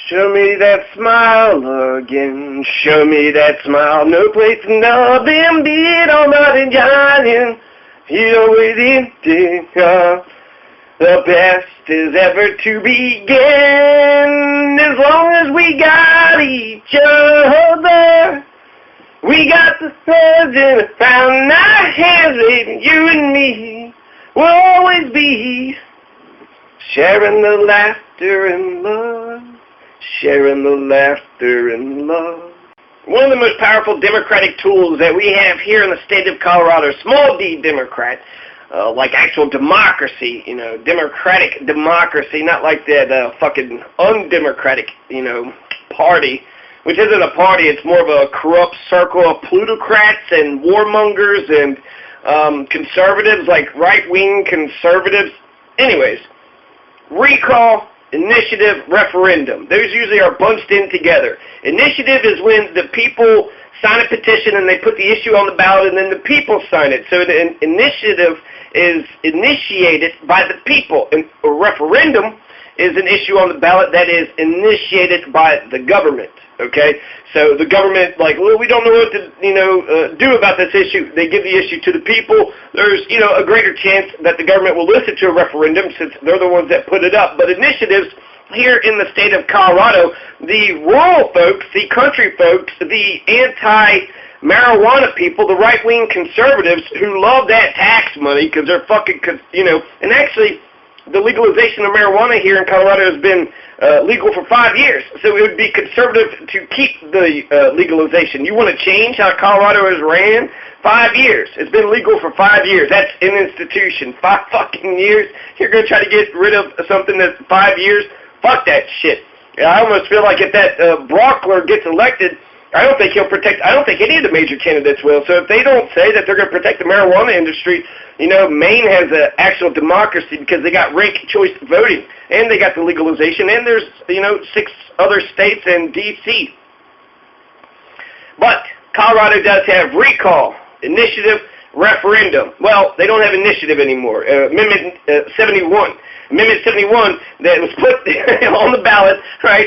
Show me that smile again, show me that smile. No place in all them beat on nothing giant. You always empty. The best is ever to begin. As long as we got each other, we got the present found our hands, baby. You and me will always be sharing the laughter and love. Sharing the laughter and love. One of the most powerful democratic tools that we have here in the state of Colorado, small d Democrat, like actual democracy, democratic democracy, not like that fucking undemocratic, party, which isn't a party, it's more of a corrupt circle of plutocrats and warmongers and conservatives, like right-wing conservatives. Anyways, recall, initiative, referendum. Those usually are bunched in together. Initiative is when the people sign a petition and they put the issue on the ballot and then the people sign it. So the initiative is initiated by the people. And a referendum is an issue on the ballot that is initiated by the government. Okay? So the government, like, well, we don't know what to, do about this issue. They give the issue to the people. There's, a greater chance that the government will listen to a referendum since they're the ones that put it up. But initiatives here in the state of Colorado, the rural folks, the country folks, the anti-marijuana people, the right-wing conservatives who love that tax money because they're fucking, and actually the legalization of marijuana here in Colorado has been legal for 5 years, so it would be conservative to keep the legalization. You want to change how Colorado is ran? 5 years. It's been legal for 5 years. That's an institution. 5 fucking years. You're going to try to get rid of something that's 5 years? Fuck that shit. I almost feel like if that Brockler gets elected, I don't think any of the major candidates will. So if they don't say that they're going to protect the marijuana industry, Maine has an actual democracy because they got ranked choice voting, and they got the legalization, and there's, 6 other states and D.C. But Colorado does have recall, initiative, referendum. Well, they don't have initiative anymore. Amendment 71. Amendment 71 that was put on the ballot, right?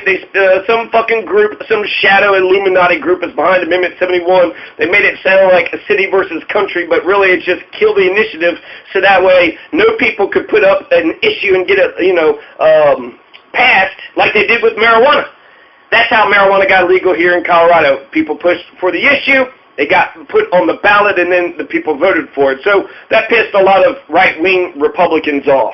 Some fucking group, some shadow Illuminati group is behind Amendment 71. They made it sound like a city versus country, but really it's just kill the initiative so that way no people could put up an issue and get it, passed like they did with marijuana. That's how marijuana got legal here in Colorado. People pushed for the issue. It got put on the ballot, and then the people voted for it. So that pissed a lot of right-wing Republicans off.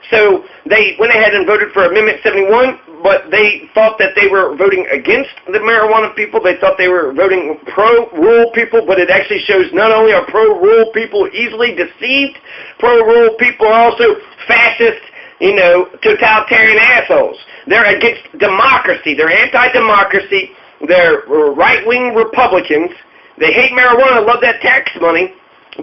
So they went ahead and voted for Amendment 71, but they thought that they were voting against the marijuana people. They thought they were voting pro-rural people, but it actually shows not only are pro-rural people easily deceived, pro-rural people are also fascist, totalitarian assholes. They're against democracy. They're anti-democracy. They're right-wing Republicans. They hate marijuana, love that tax money,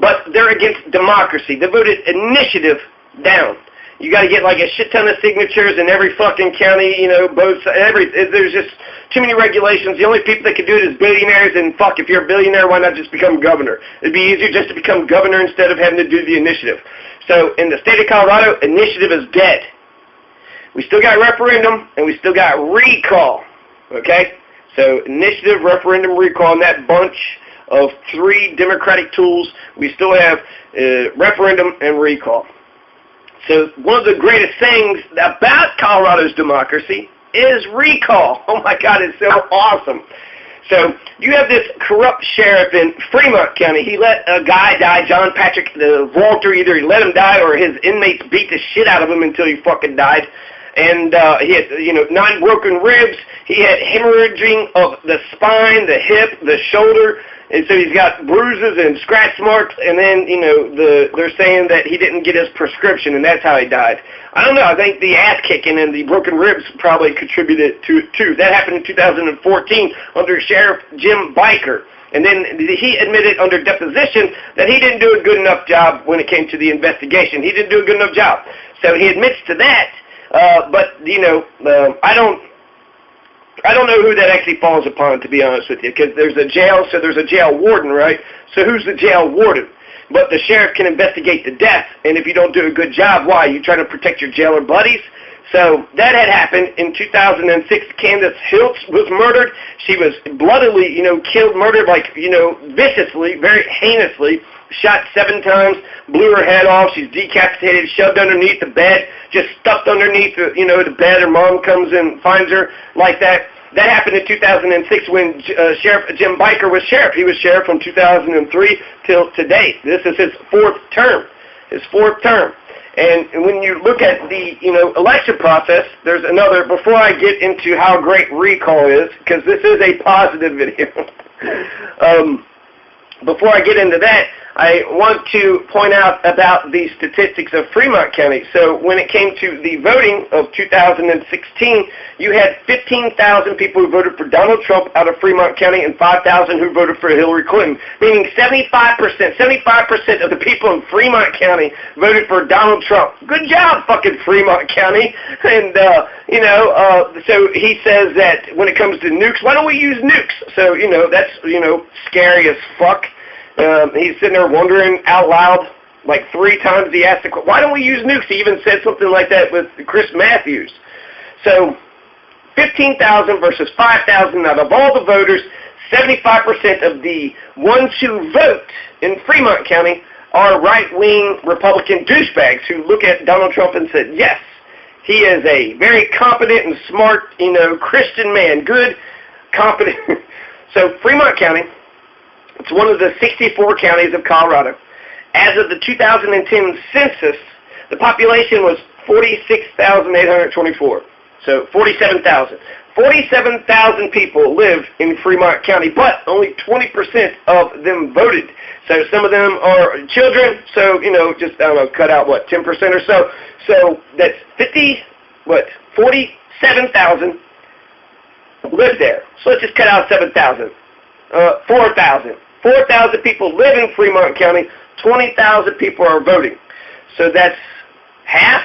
but they're against democracy. They voted initiative down. You got to get like a shit ton of signatures in every fucking county, there's just too many regulations. The only people that can do it is billionaires, and fuck, if you're a billionaire, why not just become governor? It'd be easier just to become governor instead of having to do the initiative. So in the state of Colorado, initiative is dead. We still got referendum, and we still got recall, okay? So initiative, referendum, recall, and that bunch of 3 democratic tools, we still have referendum and recall. So one of the greatest things about Colorado's democracy is recall. Oh my God, it's so awesome. So you have this corrupt sheriff in Fremont County. He let a guy die, John Patrick Walter. Either he let him die or his inmates beat the shit out of him until he fucking died. And he had, 9 broken ribs. He had hemorrhaging of the spine, the hip, the shoulder. And so he's got bruises and scratch marks. And then, they're saying that he didn't get his prescription, and that's how he died. I don't know. I think the ass kicking and the broken ribs probably contributed to it, too. That happened in 2014 under Sheriff Jim Beicker. And then he admitted under deposition that he didn't do a good enough job when it came to the investigation. He didn't do a good enough job. So he admits to that. But I don't know who that actually falls upon, to be honest with you, because there's a jail, so there's a jail warden, right? So who's the jail warden? But the sheriff can investigate the death, and if you don't do a good job, why? You trying to protect your jailer buddies? So that had happened in 2006. Candice Hiltz was murdered. She was bloodily, killed, murdered, viciously, very heinously, shot 7 times, blew her head off. She's decapitated, shoved underneath the bed, just stuffed underneath, the bed. Her mom comes and finds her like that. That happened in 2006 when Sheriff Jim Beicker was sheriff. He was sheriff from 2003 till today. This is his 4th term. And when you look at the, election process, there's another, before I get into how great recall is, because this is a positive video, before I get into that, I want to point out about the statistics of Fremont County. So when it came to the voting of 2016, you had 15,000 people who voted for Donald Trump out of Fremont County and 5,000 who voted for Hillary Clinton, meaning 75% of the people in Fremont County voted for Donald Trump. Good job, fucking Fremont County. And, so he says that when it comes to nukes, why don't we use nukes? So, that's, scary as fuck. He's sitting there wondering out loud, like 3 times he asked the question, why don't we use nukes? He even said something like that with Chris Matthews. So 15,000 versus 5,000. Out of all the voters, 75% of the ones who vote in Fremont County are right-wing Republican douchebags who look at Donald Trump and said, yes, he is a very competent and smart, Christian man, good, competent. So Fremont County, it's one of the 64 counties of Colorado. As of the 2010 census, the population was 46,824. So 47,000. 47,000 people live in Fremont County, but only 20% of them voted. So some of them are children, so, cut out, 10% or so. So that's 47,000 live there. So let's just cut out 7,000. 4,000. 4,000 people live in Fremont County. 20,000 people are voting. So that's half.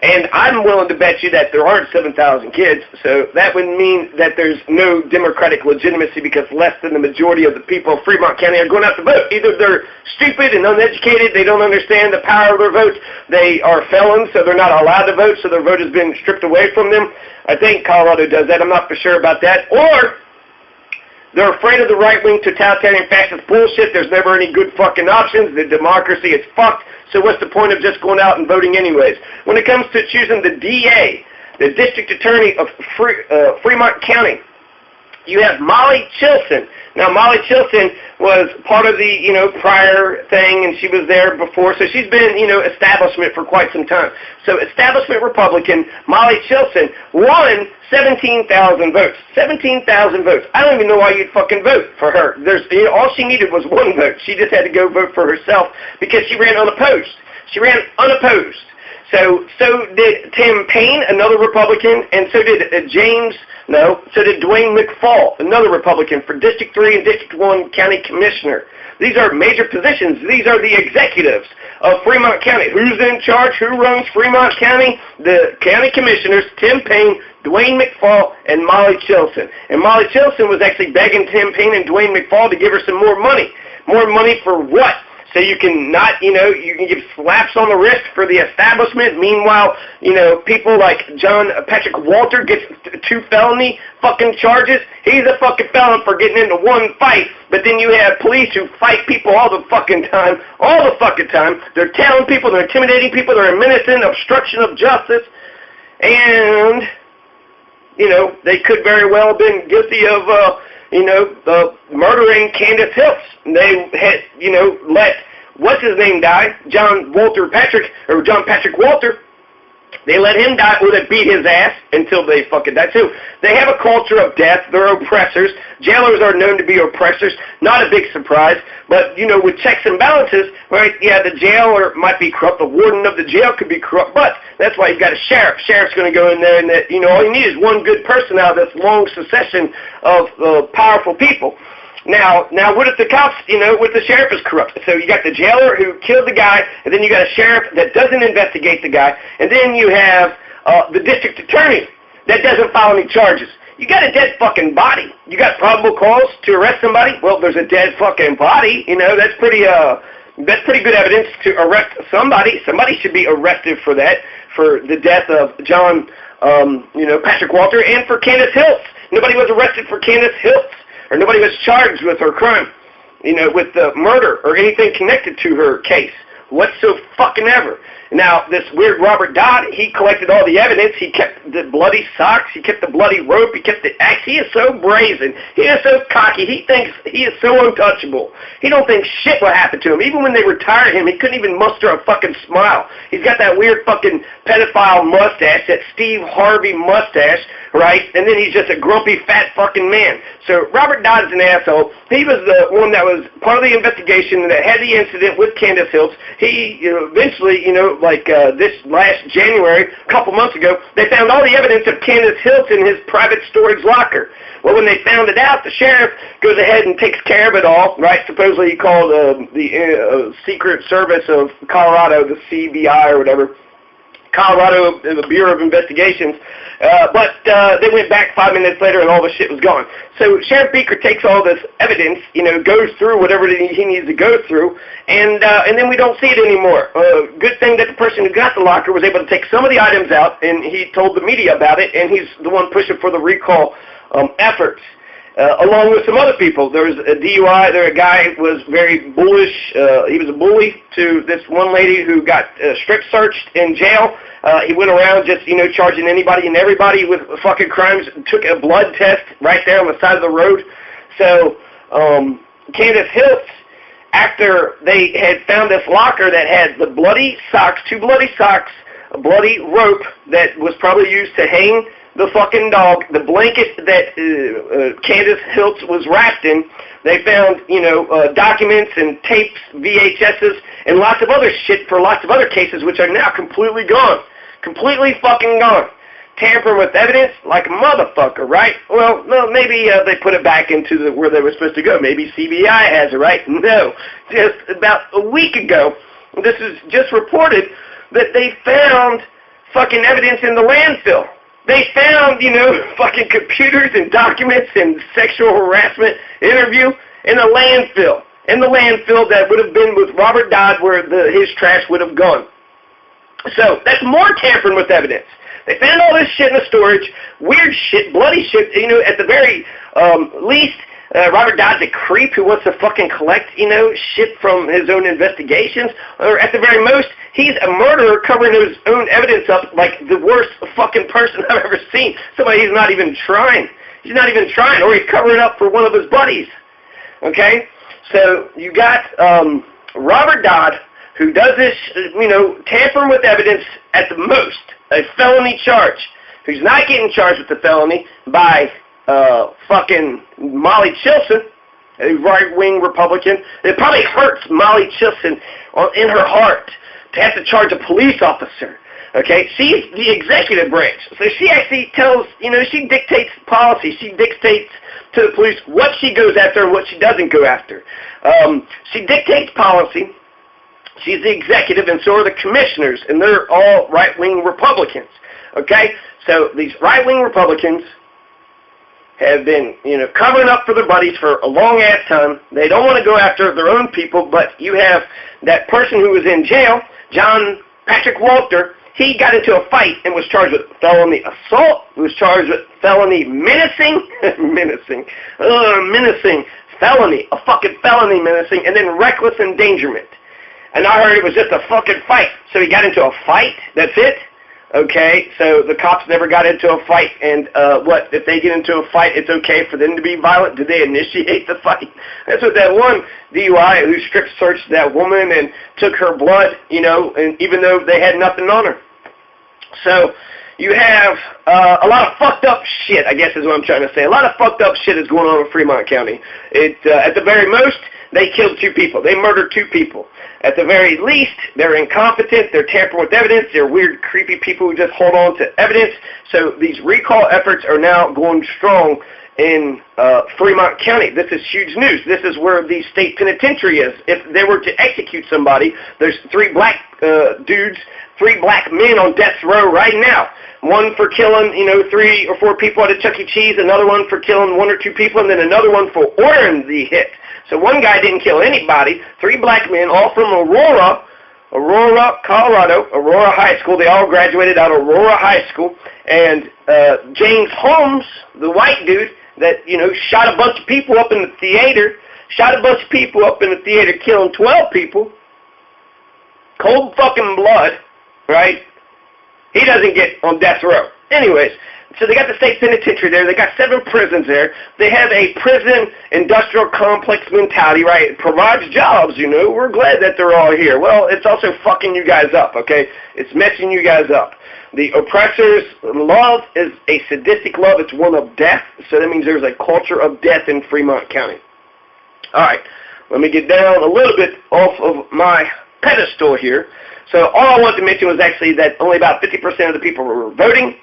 And I'm willing to bet you that there aren't 7,000 kids. So that would mean that there's no democratic legitimacy because less than the majority of the people of Fremont County are going out to vote. Either they're stupid and uneducated, they don't understand the power of their vote, they are felons, so they're not allowed to vote, so their vote has been stripped away from them. I think Colorado does that. I'm not for sure about that. Or they're afraid of the right-wing totalitarian fascist bullshit. There's never any good fucking options. The democracy is fucked. So what's the point of just going out and voting anyways? When it comes to choosing the DA, the district attorney of Fremont County, you have Molly Chilson. Now, Molly Chilson was part of the, prior thing, and she was there before. So she's been, establishment for quite some time. So establishment Republican, Molly Chilson won 17,000 votes. 17,000 votes. I don't even know why you'd fucking vote for her. All she needed was 1 vote. She just had to go vote for herself because she ran unopposed. So did Tim Payne, another Republican, and so did so did Dwayne McFall, another Republican, for District 3 and District 1 County Commissioner. These are major positions. These are the executives of Fremont County. Who's in charge? Who runs Fremont County? The county commissioners, Tim Payne, Dwayne McFall, and Molly Chilson. And Molly Chilson was actually begging Tim Payne and Dwayne McFall to give her some more money. More money for what? So you can not, you can give slaps on the wrist for the establishment. Meanwhile, people like John Patrick Walter gets 2 felony fucking charges. He's a fucking felon for getting into 1 fight. But then you have police who fight people all the fucking time. They're telling people, they're intimidating people, they're menacing, obstruction of justice. And, they could very well have been guilty of, murdering Candice Hiltz. They had, let, what's his name die? John Patrick Walter. They let him die, or they beat his ass until they fucking die too. They have a culture of death. They're oppressors. Jailers are known to be oppressors. Not a big surprise. But, with checks and balances, right, yeah, the jailer might be corrupt. The warden of the jail could be corrupt. But that's why you've got a sheriff. Sheriff's going to go in there, and all you need is 1 good person out of this long succession of powerful people. Now, what if the cops, what if the sheriff is corrupt? So you got the jailer who killed the guy, and then you got a sheriff that doesn't investigate the guy, and then you have the district attorney that doesn't file any charges. You got a dead fucking body. You got probable cause to arrest somebody? Well, there's a dead fucking body. That's pretty good evidence to arrest somebody. Somebody should be arrested for that. for the death of John, Patrick Walter, and for Candice Hiltz. Nobody was arrested for Candice Hiltz, or nobody was charged with her crime, with the murder or anything connected to her case whatsoever. Now, this weird Robert Dodd, he collected all the evidence. He kept the bloody socks. He kept the bloody rope. He kept the axe. He is so brazen. He is so cocky. He thinks he is so untouchable. He don't think shit will happen to him. Even when they retired him, he couldn't even muster a fucking smile. He's got that weird fucking pedophile mustache, that Steve Harvey mustache, right? And then he's just a grumpy, fat fucking man. So Robert Dodd is an asshole. He was the one that was part of the investigation that had the incident with Candice Hiltz. He eventually, this last January, a couple months ago, they found all the evidence of Candice Hiltz in his private storage locker. Well, when they found it out, the sheriff goes ahead and takes care of it all, right? Supposedly he called the Secret Service of Colorado, the CBI or whatever, Colorado Bureau of Investigations, but they went back 5 minutes later and all the shit was gone. So Sheriff Beicker takes all this evidence, goes through whatever he needs to go through, and then we don't see it anymore. Good thing that the person who got the locker was able to take some of the items out, and he told the media about it, and he's the one pushing for the recall efforts. Along with some other people. There was a DUI. A guy was very bullish. He was a bully to this one lady who got strip searched in jail. He went around just, charging anybody and everybody with fucking crimes. Took a blood test right there on the side of the road. So Candice Hiltz, after they had found this locker that had the bloody socks, 2 bloody socks, a bloody rope that was probably used to hang the fucking dog, the blanket that Candice Hiltz was wrapped in. They found, documents and tapes, VHSs, and lots of other shit for lots of other cases, which are now completely gone. Completely fucking gone. Tampering with evidence like a motherfucker, right? Well, no, maybe they put it back into where they were supposed to go. Maybe CBI has it, right? No. Just about a week ago, this is just reported that they found fucking evidence in the landfill. They found, fucking computers and documents and sexual harassment interview in a landfill. In the landfill that would have been with Robert Dodd where his trash would have gone. So that's more tampering with evidence. They found all this shit in the storage, weird shit, bloody shit. At the very least, Robert Dodd's a creep who wants to fucking collect, shit from his own investigations. Or at the very most, he's a murderer covering his own evidence up like the worst fucking person I've ever seen. Somebody he's not even trying. He's not even trying, or he's covering up for one of his buddies. Okay? So you got Robert Dodd, who does this, tampering with evidence at the most, a felony charge, who's not getting charged with the felony by fucking Molly Chilson, a right-wing Republican. It probably hurts Molly Chilson in her heart to have to charge a police officer. Okay, she's the executive branch, so she actually tells, she dictates policy. She dictates to the police what she goes after and what she doesn't go after. She dictates policy. She's the executive, and so are the commissioners, and they're all right-wing Republicans. Okay, so these right-wing Republicans have been, covering up for their buddies for a long-ass time. They don't want to go after their own people, but you have that person who was in jail, John Patrick Walter. He got into a fight and was charged with felony assault. He was charged with felony menacing, menacing, felony, a fucking felony menacing, and then reckless endangerment. And I heard it was just a fucking fight. So he got into a fight? That's it? Okay, so the cops never got into a fight, and what, if they get into a fight, it's okay for them to be violent? Did they initiate the fight? That's what that one DUI who strip searched that woman and took her blood, and even though they had nothing on her. So you have a lot of fucked up shit, I guess is what I'm trying to say. A lot of fucked up shit is going on in Fremont County. At the very most, they killed 2 people. They murdered 2 people. At the very least, they're incompetent, they're tampering with evidence, they're weird, creepy people who just hold on to evidence. So these recall efforts are now going strong in Fremont County. This is huge news. This is where the state penitentiary is. If they were to execute somebody, there's 3 black dudes, 3 black men on death row right now. One for killing, 3 or 4 people at a Chuck E. Cheese, another one for killing 1 or 2 people, and then another one for ordering the hit. So one guy didn't kill anybody. 3 black men, all from Aurora, Aurora, Colorado, Aurora High School. They all graduated out of Aurora High School. And James Holmes, the white dude that, shot a bunch of people up in the theater, killing 12 people, cold fucking blood, right? He doesn't get on death row. Anyways, so they got the state penitentiary there. They got 7 prisons there. They have a prison industrial complex mentality, right? It provides jobs, We're glad that they're all here. Well, it's also fucking you guys up, okay? It's messing you guys up. The oppressor's love is a sadistic love. It's one of death. So that means there's a culture of death in Fremont County. All right, let me get down a little bit off of my pedestal here. So all I wanted to mention was actually that only about 50% of the people were voting.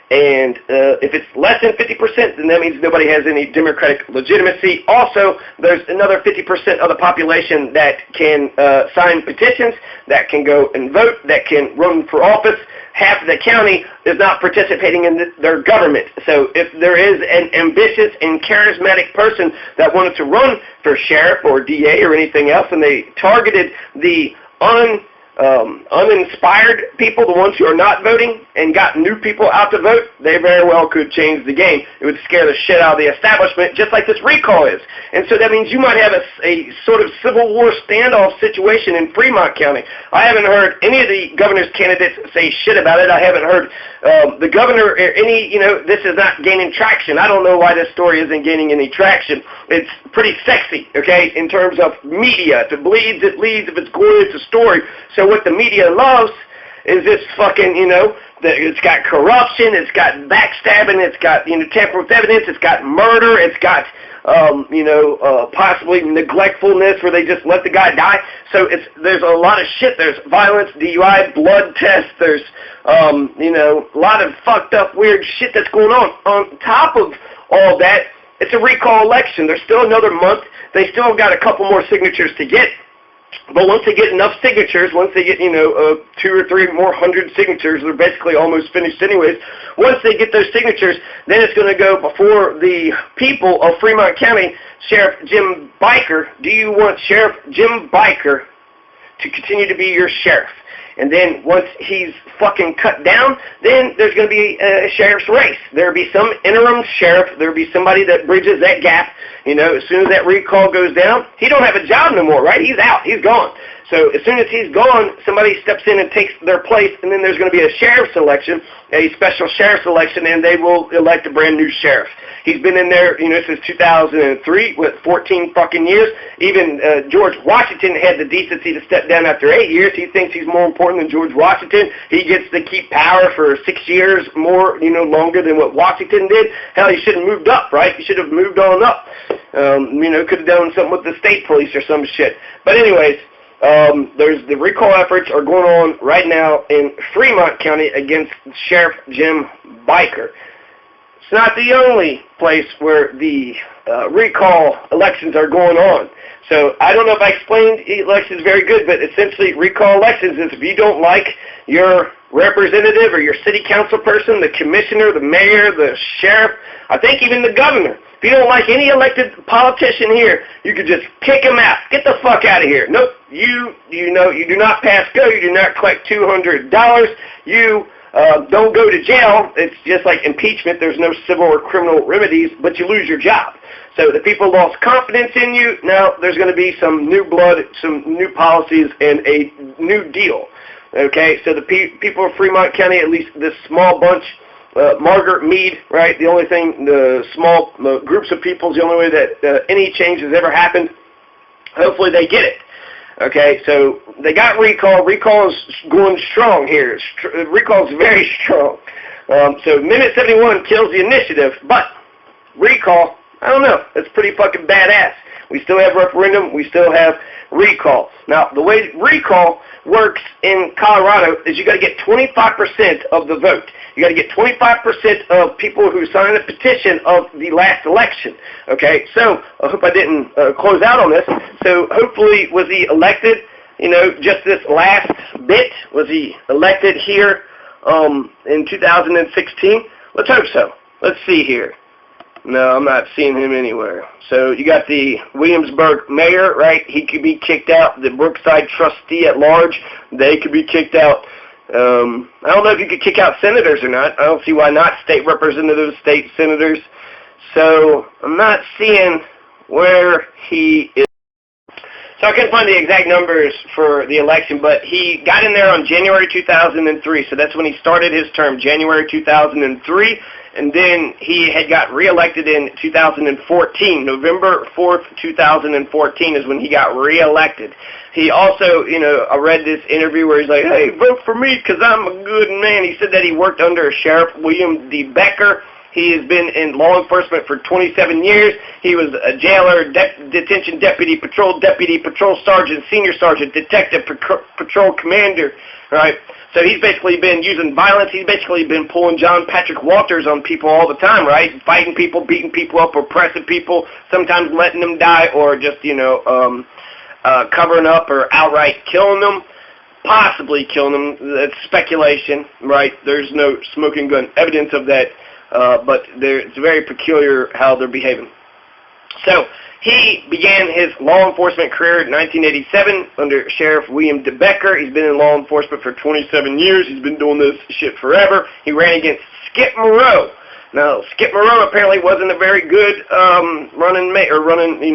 And if it's less than 50%, then that means nobody has any democratic legitimacy. Also, there's another 50% of the population that can sign petitions, that can go and vote, that can run for office. Half of the county is not participating in their government. So if there is an ambitious and charismatic person that wanted to run for sheriff or DA or anything else, and they targeted the uninspired people, the ones who are not voting, and got new people out to vote, they very well could change the game. It would scare the shit out of the establishment, just like this recall is. And so that means you might have a sort of Civil War standoff situation in Fremont County. I haven't heard any of the governor's candidates say shit about it. I haven't heard the governor, this is not gaining traction. I don't know why this story isn't gaining any traction. It's pretty sexy, okay, in terms of media. If it bleeds, it leads. If it's gory, it's a story. So what the media loves is this fucking, it's got corruption, it's got backstabbing, it's got, tampering with evidence, it's got murder, it's got, possibly neglectfulness where they just let the guy die. So there's a lot of shit. There's violence, DUI, blood tests. There's, a lot of fucked up, weird shit that's going on. On top of all that, it's a recall election. There's still another month. They still got a couple more signatures to get. But once they get enough signatures, once they get, 2 or 3 more hundred signatures, they're basically almost finished anyways. Once they get those signatures, then it's going to go before the people of Fremont County, Sheriff Jim Beicker. Do you want Sheriff Jim Beicker to continue to be your sheriff? And then once he's fucking cut down, then there's going to be a sheriff's race. There'll be some interim sheriff. There'll be somebody that bridges that gap. As soon as that recall goes down, he don't have a job no more, right? He's out. He's gone. So as soon as he's gone, somebody steps in and takes their place, and then there's going to be a sheriff's election, a special sheriff's election, and they will elect a brand new sheriff. He's been in there, since 2003, with 14 fucking years. Even George Washington had the decency to step down after 8 years. He thinks he's more important than George Washington. He gets to keep power for 6 years more, longer than what Washington did. Hell, he should have moved up, right? He should have moved on up. Could have done something with the state police or some shit. But anyways, there's the recall efforts are going on right now in Fremont County against Sheriff Jim Beicker. It's not the only place where the recall elections are going on. So I don't know if I explained elections very good, but essentially recall elections is if you don't like your representative or your city council person, the commissioner, the mayor, the sheriff, I think even the governor. If you don't like any elected politician here, you could just kick him out. Get the fuck out of here. Nope. You do not pass go. You do not collect $200. You don't go to jail. It's just like impeachment. There's no civil or criminal remedies, but you lose your job. So the people lost confidence in you. Now there's going to be some new blood, some new policies, and a new deal. Okay, so the people of Fremont County, at least this small bunch, Margaret Meade, right, the only thing, the small groups of people is the only way that any change has ever happened. Hopefully they get it. Okay, so they got recall. Recall is going strong here. Recall is very strong. So Amendment 71 kills the initiative, but recall, I don't know. That's pretty fucking badass. We still have referendum. We still have recall. Now, the way recall works in Colorado is you got to get 25% of the vote. You got to get 25% of people who signed the petition of the last election. Okay, so I hope I didn't close out on this. So hopefully, was he elected? Just this last bit, was he elected here in 2016? Let's hope so. Let's see here. No, I'm not seeing him anywhere. So you got the Williamsburg mayor, right? He could be kicked out. The Brookside trustee at large, they could be kicked out. I don't know if you could kick out senators or not. I don't see why not. State representatives, state senators. So I'm not seeing where he is. So I couldn't find the exact numbers for the election, but he got in there on January 2003. So that's when he started his term, January 2003. And then he had got reelected in 2014. November 4th, 2014 is when he got reelected. He also, I read this interview where he's like, hey, vote for me because I'm a good man. He said that he worked under Sheriff William D. Beicker. He has been in law enforcement for 27 years. He was a jailer, detention deputy, patrol sergeant, senior sergeant, detective, patrol commander, right? So he's basically been using violence. He's basically been pulling John Patrick Walters on people all the time, right? Fighting people, beating people up, oppressing people, sometimes letting them die or just, covering up or outright killing them, possibly killing them. That's speculation, right? There's no smoking gun evidence of that. But it's very peculiar how they're behaving. So he began his law enforcement career in 1987 under Sheriff William D. Beicker. He's been in law enforcement for 27 years. He's been doing this shit forever. He ran against Skip Moreau. Now, Skip Moreau apparently wasn't a very good running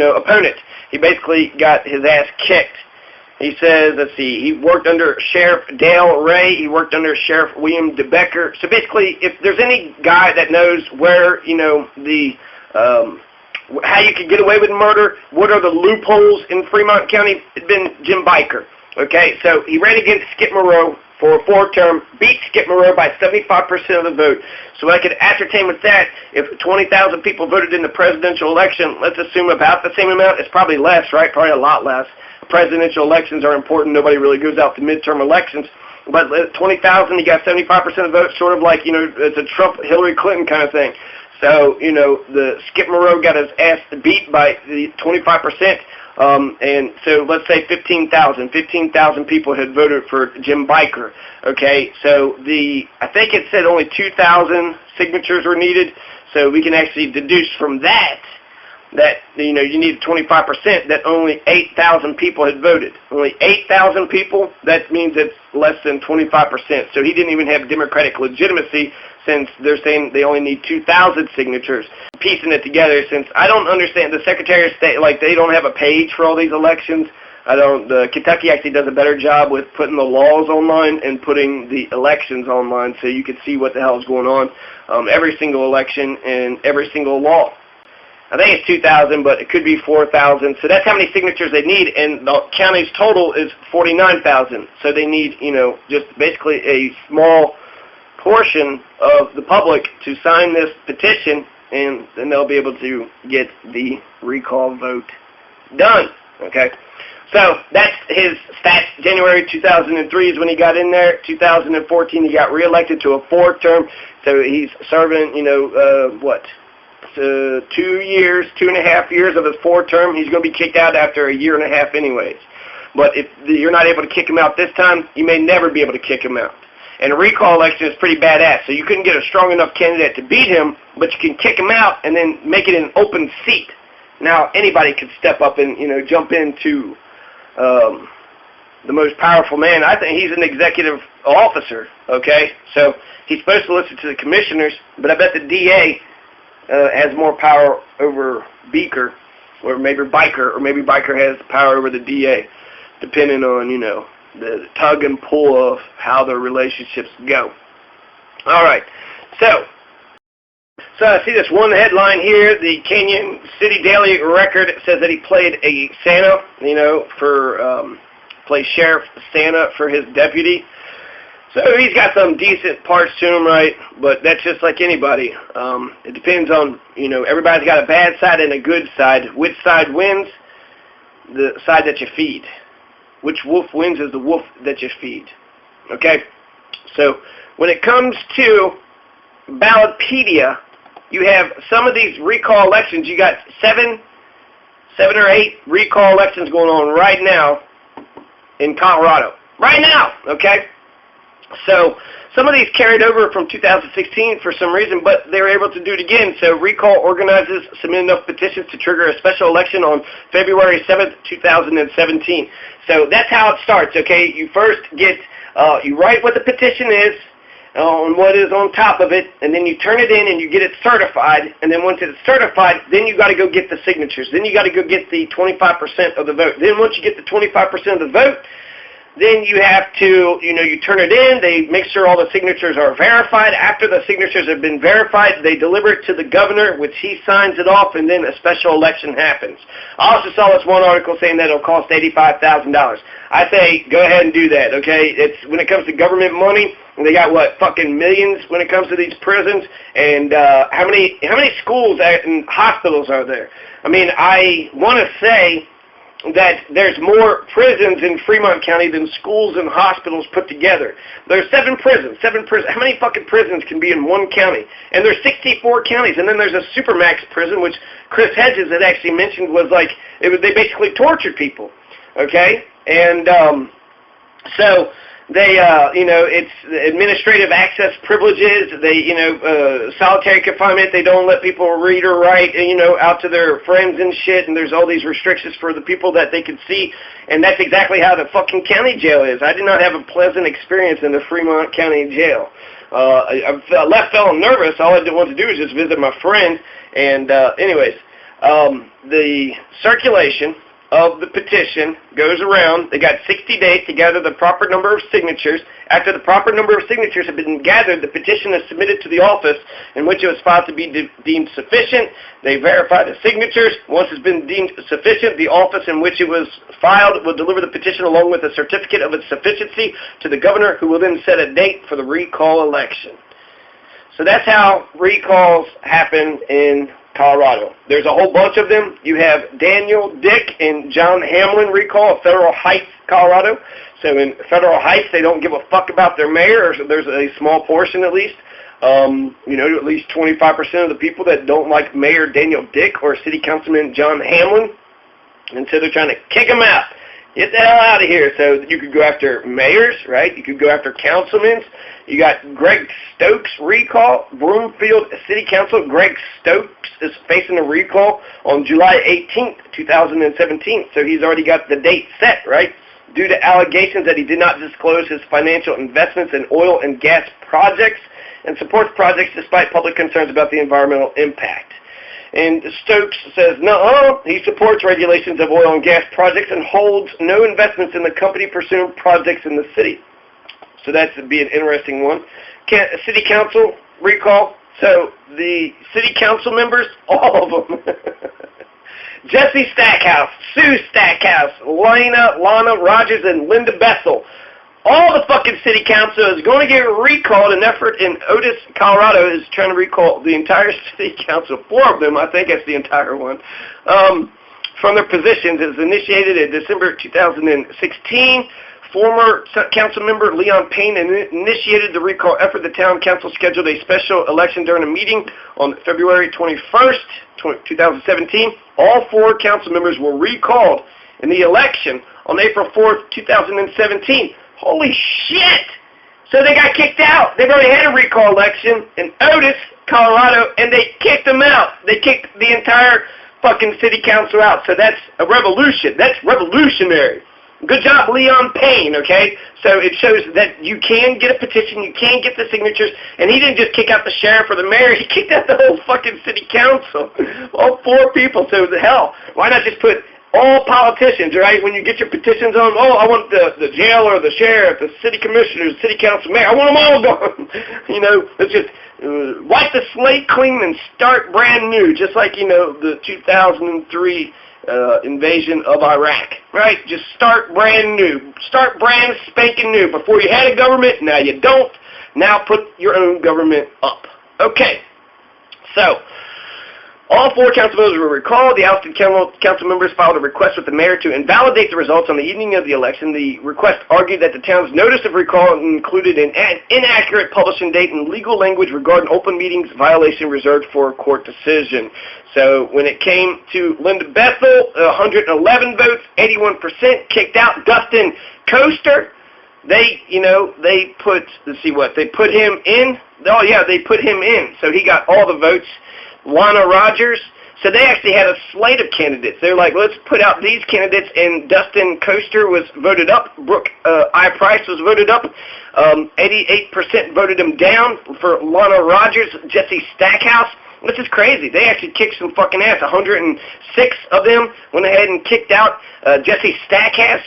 opponent. He basically got his ass kicked. He says, let's see, he worked under Sheriff Dale Ray. He worked under Sheriff William D. Beicker. So basically, if there's any guy that knows where, how you can get away with murder, what are the loopholes in Fremont County, it's been Jim Beicker. Okay, so he ran against Skip Moreau for a fourth term, beat Skip Moreau by 75% of the vote. So I could ascertain with that, if 20,000 people voted in the presidential election, let's assume about the same amount. It's probably less, right? Probably a lot less. Presidential elections are important. Nobody really goes out to midterm elections. But 20,000, you got 75% of the vote, sort of like, it's a Trump-Hillary Clinton kind of thing. So, the Skip Moreau got his ass beat by the 25%. And so let's say 15,000. 15,000 people had voted for Jim Beicker. Okay, so I think it said only 2,000 signatures were needed. So we can actually deduce from that you need 25%, that only 8,000 people had voted. Only 8,000 people, that means it's less than 25%. So he didn't even have Democratic legitimacy since they're saying they only need 2,000 signatures. Piecing it together, since I don't understand, the Secretary of State, they don't have a page for all these elections. Kentucky actually does a better job with putting the laws online and putting the elections online so you can see what the hell is going on. Every single election and every single law. I think it's 2,000, but it could be 4,000. So that's how many signatures they need, and the county's total is 49,000. So they need, just basically a small portion of the public to sign this petition, and then they'll be able to get the recall vote done. Okay? So that's his stats. January 2003 is when he got in there. 2014, he got reelected to a fourth term. So he's serving, 2.5 years of his fourth term. He's going to be kicked out after a year and a half anyways. But if you're not able to kick him out this time, you may never be able to kick him out. And a recall election is pretty badass. So you couldn't get a strong enough candidate to beat him, but you can kick him out and then make it an open seat. Now, anybody could step up and, jump into the most powerful man. I think he's an executive officer, okay? So he's supposed to listen to the commissioners, but I bet the DA has more power over Beicker, or maybe Beicker has power over the DA, depending on, the tug and pull of how their relationships go. All right, so I see this one headline here. The Canyon City Daily Record says that he played a Santa, played Sheriff Santa for his deputy. So he's got some decent parts to him, right? But that's just like anybody. It depends on, everybody's got a bad side and a good side. Which side wins? The side that you feed. Which wolf wins is the wolf that you feed. Okay? So when it comes to Ballotpedia, you have some of these recall elections. You got seven or eight recall elections going on right now in Colorado. Right now, okay? So some of these carried over from 2016 for some reason, but they were able to do it again. So recall organizers submitted enough petitions to trigger a special election on February 7th, 2017. So that's how it starts, okay? You first get, you write what the petition is, on what is on top of it, and then you turn it in and you get it certified, and then once it's certified, then you got to go get the signatures. Then you got to go get the 25% of the vote. Then once you get the 25% of the vote, then you have to, you turn it in, they make sure all the signatures are verified. After the signatures have been verified, they deliver it to the governor, which he signs it off, and then a special election happens. I also saw this one article saying that it'll cost $85,000. I say, go ahead and do that, okay? It's when it comes to government money, they got fucking millions when it comes to these prisons, and how many schools and hospitals are there? I mean, I want to say that there's more prisons in Fremont County than schools and hospitals put together. There's 7 prisons. How many fucking prisons can be in one county? And there's 64 counties. And then there's a supermax prison, which Chris Hedges had actually mentioned was they basically tortured people. Okay? And so they, it's administrative access privileges. They, solitary confinement. They don't let people read or write, out to their friends and shit. And there's all these restrictions for the people that they can see. And that's exactly how the fucking county jail is. I did not have a pleasant experience in the Fremont County jail. I left feeling nervous. All I wanted to do was just visit my friend. And anyways, the circulation of the petition goes around. They got 60 days to gather the proper number of signatures. After the proper number of signatures have been gathered, the petition is submitted to the office in which it was filed to be deemed sufficient. They verify the signatures. Once it's been deemed sufficient, the office in which it was filed will deliver the petition along with a certificate of its sufficiency to the governor, who will then set a date for the recall election. So that's how recalls happen in Colorado. There's a whole bunch of them. You have Daniel Dick and John Hamlin recall of Federal Heights, Colorado. So in Federal Heights, they don't give a fuck about their mayor, or there's a small portion at least. At least 25% of the people that don't like Mayor Daniel Dick or City Councilman John Hamlin, and so they're trying to kick him out. Get the hell out of here. So you could go after mayors, right? You could go after councilmen. You got Greg Stokes recall. Broomfield City Council, Greg Stokes is facing a recall on July 18th, 2017. So he's already got the date set, right? Due to allegations that he did not disclose his financial investments in oil and gas projects and supports projects despite public concerns about the environmental impact. And Stokes says, no, he supports regulations of oil and gas projects and holds no investments in the company pursuing projects in the city. So that would be an interesting one. City Council recall. So the city council members, all of them. Jesse Stackhouse, Sue Stackhouse, Lana Rogers, and Linda Bessel. All the fucking city council is going to get recalled. An effort in Otis, Colorado is trying to recall the entire city council. 4 of them, I think that's the entire one, from their positions. It was initiated in December 2016. Former council member Leon Payne initiated the recall effort. The town council scheduled a special election during a meeting on February 21st, 2017. All 4 council members were recalled in the election on April 4th, 2017. Holy shit! So they got kicked out. They've already had a recall election in Otis, Colorado, and they kicked them out. They kicked the entire fucking city council out. So that's a revolution. That's revolutionary. Good job, Leon Payne, okay? So it shows that you can get a petition, you can get the signatures, and he didn't just kick out the sheriff or the mayor, he kicked out the whole fucking city council. All 4 people. So the hell, why not just put all politicians, right? When you get your petitions on, I want the jail or the sheriff, the city commissioner, the city council mayor, I want them all gone. Let's just wipe the slate clean and start brand new, just like, the 2003 invasion of Iraq, right? Just start brand new. Start brand spanking new. Before you had a government, now you don't. Now put your own government up. Okay, so all 4 council members were recalled. The ousted council members filed a request with the mayor to invalidate the results on the evening of the election. The request argued that the town's notice of recall included an inaccurate publishing date and legal language regarding open meetings violation reserved for a court decision. So when it came to Linda Bethel, 111 votes, 81% kicked out. Dustin Coaster, they, they put, let's see what, they put him in. Oh, yeah, they put him in. So he got all the votes. Lana Rogers. So they actually had a slate of candidates. They're like, let's put out these candidates, and Dustin Coaster was voted up. Brooke I. Price was voted up. 88% voted him down for Lana Rogers. Jesse Stackhouse. This is crazy. They actually kicked some fucking ass. 106 of them went ahead and kicked out Jesse Stackhouse,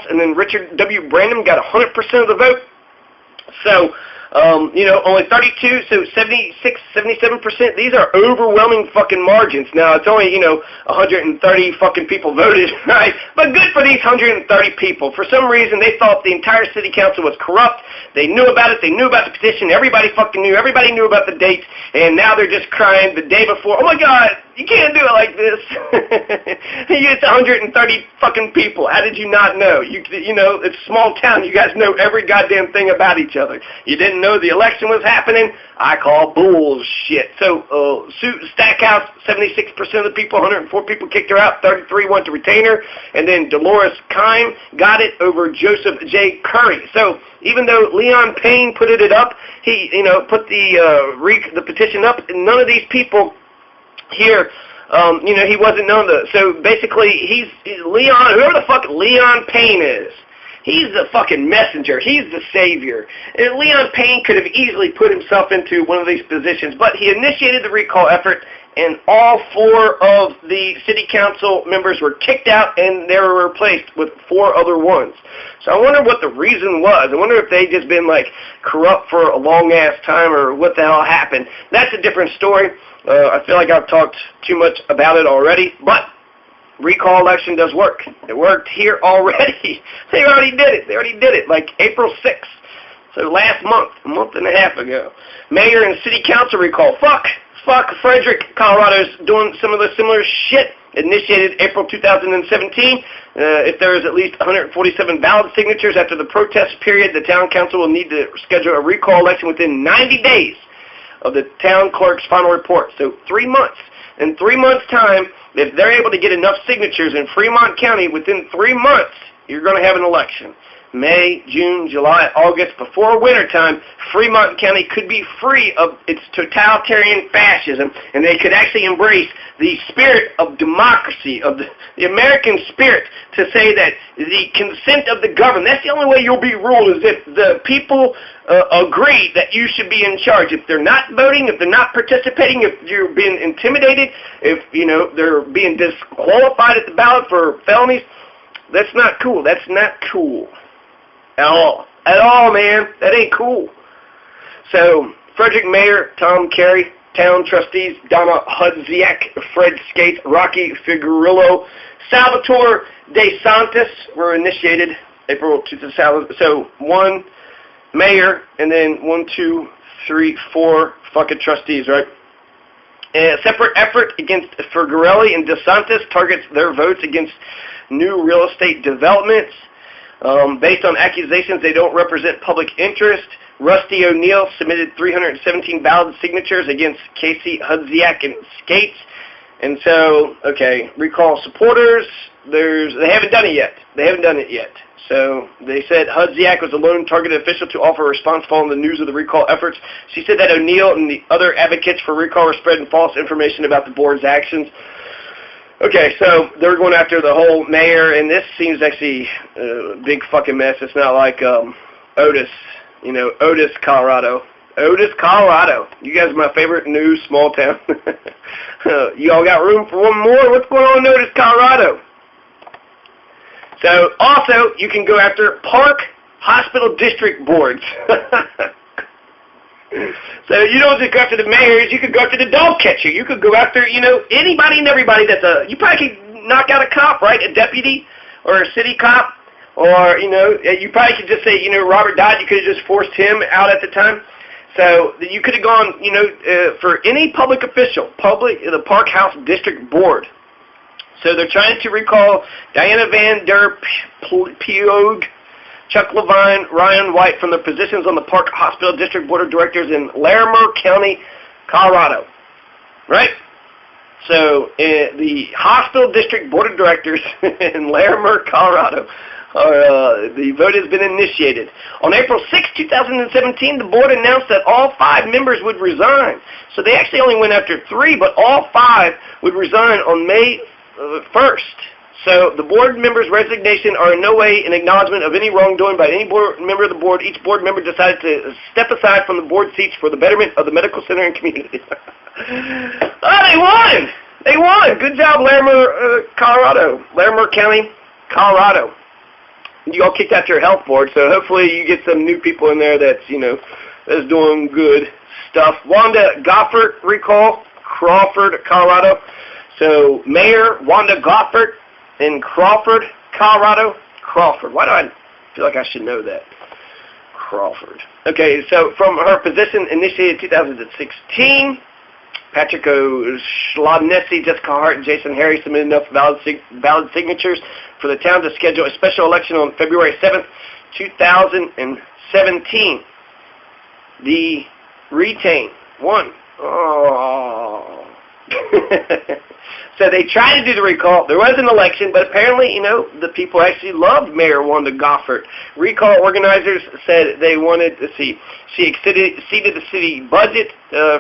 and then Richard W. Branham got 100% of the vote. So, only 32, so 76, 77%. These are overwhelming fucking margins. Now, it's only, 130 fucking people voted, right? But good for these 130 people. For some reason, they thought the entire city council was corrupt. They knew about it. They knew about the petition. Everybody fucking knew. Everybody knew about the dates. And now they're just crying the day before. Oh, my God, you can't do it like this. It's 130 fucking people. How did you not know? It's a small town. You guys know every goddamn thing about each other. You didn't know the election was happening? I call bullshit. So, Sue Stackhouse, 76% of the people, 104 people kicked her out, 33 went to retain her, and then Dolores Kime got it over Joseph J. Curry. So, even though Leon Payne put it up, he, put the petition up, and none of these people here, he wasn't known to. So, basically, he's Leon, whoever the fuck Leon Payne is. He's the fucking messenger. He's the savior. And Leon Payne could have easily put himself into one of these positions, but he initiated the recall effort, and all 4 of the city council members were kicked out, and they were replaced with 4 other ones. So I wonder what the reason was. I wonder if they just been, corrupt for a long-ass time, or what the hell happened. That's a different story. I feel like I've talked too much about it already, but recall election does work. It worked here already. They already did it. Like April 6th. So last month, a month and a half ago. Mayor and city council recall. Fuck Frederick, Colorado's doing some of the similar shit. Initiated April 2017. If there is at least 147 ballot signatures after the protest period, the town council will need to schedule a recall election within 90 days of the town clerk's final report. So 3 months. In 3 months' time, if they're able to get enough signatures in Fremont County within 3 months, you're going to have an election. May, June, July, August, before wintertime, Fremont County could be free of its totalitarian fascism, and they could actually embrace the spirit of democracy, of the American spirit, to say that the consent of the government, that's the only way you'll be ruled, is if the people agree that you should be in charge. If they're not voting, if they're not participating, if you're being intimidated, if, they're being disqualified at the ballot for felonies, that's not cool. That's not cool. At all, man. That ain't cool. So, Frederick Mayor, Tom Carey, Town Trustees, Donna Hudziak, Fred Skates, Rocky Figueroa, Salvatore De Santis were initiated April 2000. So, 1 mayor, and then 1, 2, 3, 4 fucking trustees, right? A separate effort against Figueroa and De Santis targets their votes against new real estate developments. Based on accusations they don't represent public interest, Rusty O'Neill submitted 317 ballot signatures against Casey Hudziak and Skates. And so, recall supporters, they haven't done it yet. So they said Hudziak was the lone targeted official to offer a response following the news of the recall efforts. She said that O'Neill and the other advocates for recall were spreading false information about the board's actions. Okay, so they're going after the whole mayor, and this seems actually a big fucking mess. It's not like Otis, Otis, Colorado. Otis, Colorado. You guys are my favorite new small town. You all got room for one more? What's going on in Otis, Colorado? So, also, you can go after park hospital district boards. So you don't just go after the mayors, you could go after the dog catcher. You could go after, anybody and everybody you probably could knock out a cop, right? A deputy or a city cop. Or, you probably could just say, Robert died, you could have just forced him out at the time. So you could have gone, for any public official, the Park House District Board. So they're trying to recall Diana Van Der Piogue, Chuck Levine, Ryan White from their positions on the Park Hospital District Board of Directors in Larimer County, Colorado. Right? So the Hospital District Board of Directors in Larimer, Colorado The vote has been initiated. On April 6, 2017, the board announced that all 5 members would resign. So they actually only went after 3, but all 5 would resign on May 1st. So the board members' resignation are in no way an acknowledgement of any wrongdoing by any board member of the board. Each board member decided to step aside from the board seats for the betterment of the medical center and community. Oh, they won! They won! Good job, Larimer, Colorado. Larimer County, Colorado. You all kicked out your health board, so hopefully you get some new people in there that's, that's doing good stuff. Wanda Goffert recall, Crawford, Colorado. So Mayor Wanda Goffert in Crawford, Colorado. Crawford. Why do I feel like I should know that? Crawford. Okay, so from her position initiated 2016, Patrick O'Shaughnessy, Jessica Hart, and Jason Harry submitted enough valid signatures for the town to schedule a special election on February 7th, 2017. The retain won. Oh. So they tried to do the recall. There was an election, but apparently, the people actually loved Mayor Wanda Goffert. Recall organizers said they wanted to see. She exceeded the city budget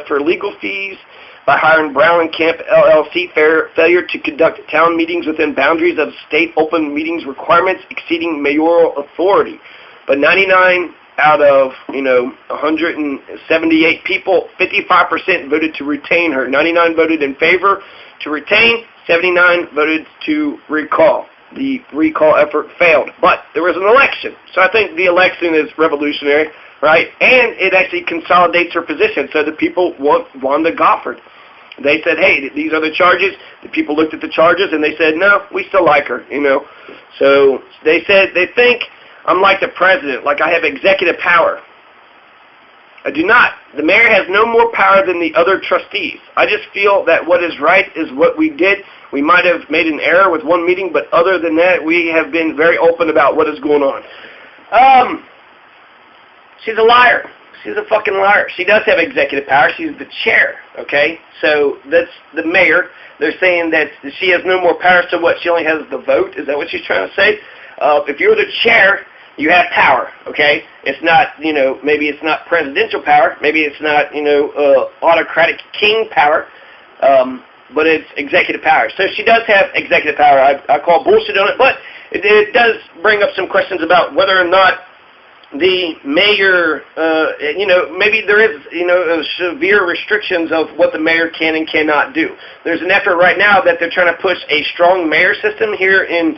for legal fees by hiring Brown and Camp LLC, failure to conduct town meetings within boundaries of state open meetings requirements, exceeding mayoral authority. But 99 out of 178 people, 55% voted to retain her. 99 voted in favor to retain, 79 voted to recall. The recall effort failed, but there was an election. So I think the election is revolutionary, right? And it actually consolidates her position. So the people want Wanda Goffert. They said, hey, these are the charges. The people looked at the charges and they said, no, we still like her, So they said they think I'm like the president, like I have executive power. I do not. The mayor has no more power than the other trustees. I just feel that what is right is what we did. We might have made an error with one meeting, but other than that, we have been very open about what is going on. She's a liar. She's a fucking liar. She does have executive power. She's the chair, okay? So that's the mayor. They're saying that she has no more power, so what? She only has the vote? Is that what she's trying to say? If you're the chair, you have power, okay? It's not, maybe it's not presidential power. Maybe it's not, autocratic king power, but it's executive power. So she does have executive power. I call bullshit on it, but it does bring up some questions about whether or not the mayor, maybe there is, severe restrictions of what the mayor can and cannot do. There's an effort right now that they're trying to push a strong mayor system here in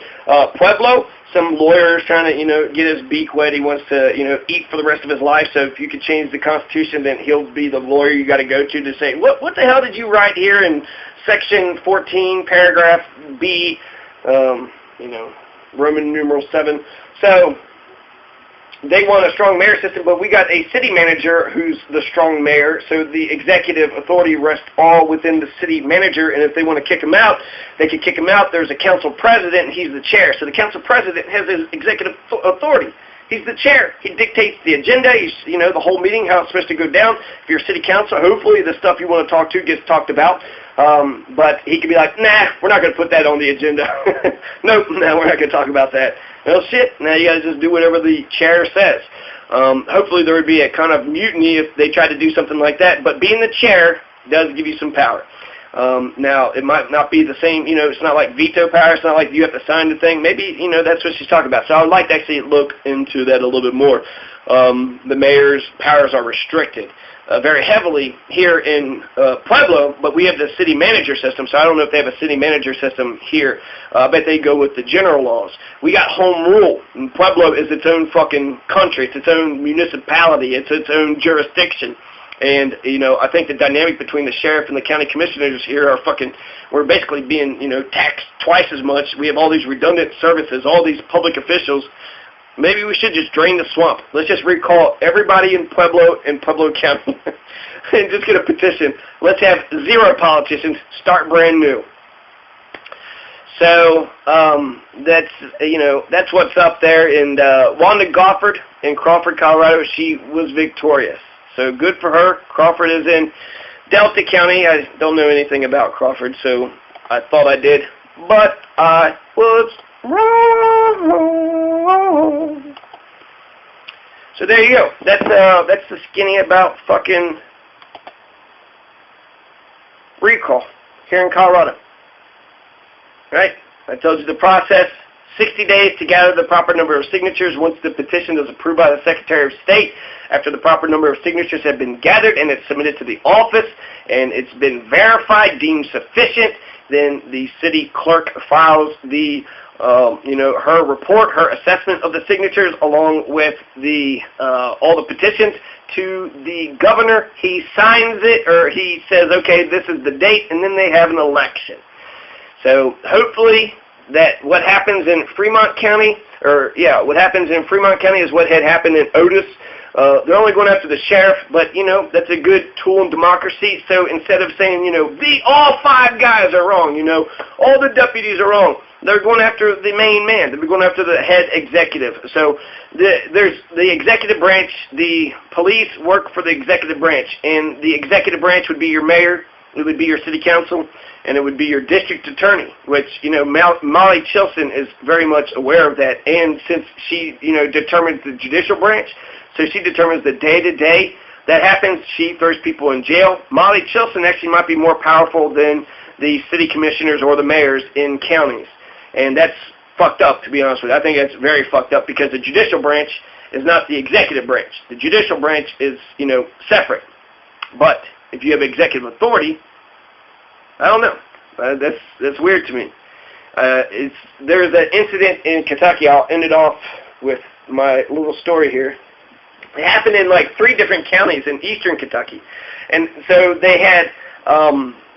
Pueblo. Some lawyer's trying to, get his beak wet. He wants to, eat for the rest of his life. So if you could change the Constitution, then he'll be the lawyer you got to go to say, what the hell did you write here in Section 14, Paragraph B, Roman numeral 7. So they want a strong mayor system, but we got a city manager who's the strong mayor, so the executive authority rests all within the city manager, and if they want to kick him out, they can kick him out. There's a council president, and he's the chair. So the council president has his executive authority. He's the chair. He dictates the agenda, the whole meeting, how it's supposed to go down. If you're city council, hopefully the stuff you want to talk to gets talked about. But he could be like, nah, we're not going to put that on the agenda. Nope, no, we're not going to talk about that. Well, shit, now you got to just do whatever the chair says. Hopefully there would be a kind of mutiny if they tried to do something like that. But being the chair does give you some power. Now, it might not be the same, it's not like veto power. It's not like you have to sign the thing. Maybe, that's what she's talking about. So I would like to actually look into that a little bit more. The mayor's powers are restricted very heavily here in Pueblo, but we have the city manager system, so I don't know if they have a city manager system here. I bet they go with the general laws. We got home rule, and Pueblo is its own fucking country. It's its own municipality. It's its own jurisdiction. And, I think the dynamic between the sheriff and the county commissioners here are we're basically being, taxed twice as much. We have all these redundant services, all these public officials. Maybe we should just drain the swamp. Let's just recall everybody in Pueblo County and just get a petition. Let's have 0 politicians, start brand new. So that's what's up there. And Wanda Goffert in Crawford, Colorado, she was victorious. So good for her. Crawford is in Delta County. I don't know anything about Crawford, so I thought I did. But, wrong. So there you go. That's the skinny about fucking recall here in Colorado. Right? I told you the process. 60 days to gather the proper number of signatures. Once the petition is approved by the Secretary of State, after the proper number of signatures have been gathered and it's submitted to the office and it's been verified, deemed sufficient, then the city clerk files the her report, her assessment of the signatures, along with the all the petitions to the governor. He signs it, or he says, okay, this is the date, and then they have an election. So hopefully that what happens in Fremont County, what happens in Fremont County is what had happened in Otis. They're only going after the sheriff, but, that's a good tool in democracy. So instead of saying, all 5 guys are wrong, all the deputies are wrong, they're going after the main man. They're going after the head executive. So there's the executive branch. The police work for the executive branch, and the executive branch would be your mayor, it would be your city council, and it would be your district attorney, which, Molly Chilson is very much aware of that. And since she, determines the judicial branch, so she determines the day-to-day that happens, she throws people in jail. Molly Chilson actually might be more powerful than the city commissioners or the mayors in counties. And that's fucked up, to be honest with you. I think that's very fucked up because the judicial branch is not the executive branch. The judicial branch is, separate. But if you have executive authority, I don't know. That's weird to me. There's an incident in Kentucky. I'll end it off with my little story here. It happened in like 3 different counties in eastern Kentucky. And so they had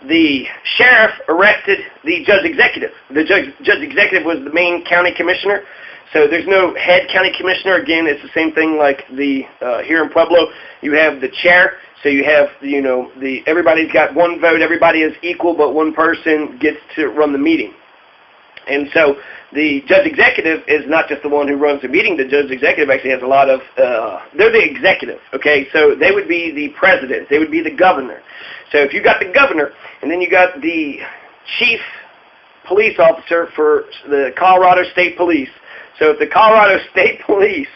the sheriff arrested the judge executive. The judge executive was the main county commissioner. So there's no head county commissioner. Again, it's the same thing like the here in Pueblo. You have the chair. So you have, everybody's got one vote. Everybody is equal, but one person gets to run the meeting. And so the judge executive is not just the one who runs the meeting. The judge executive actually has a lot of, they're the executive, okay? So they would be the president. They would be the governor. So if you got the governor, and then you got the chief police officer for the Colorado State Police. So if the Colorado State Police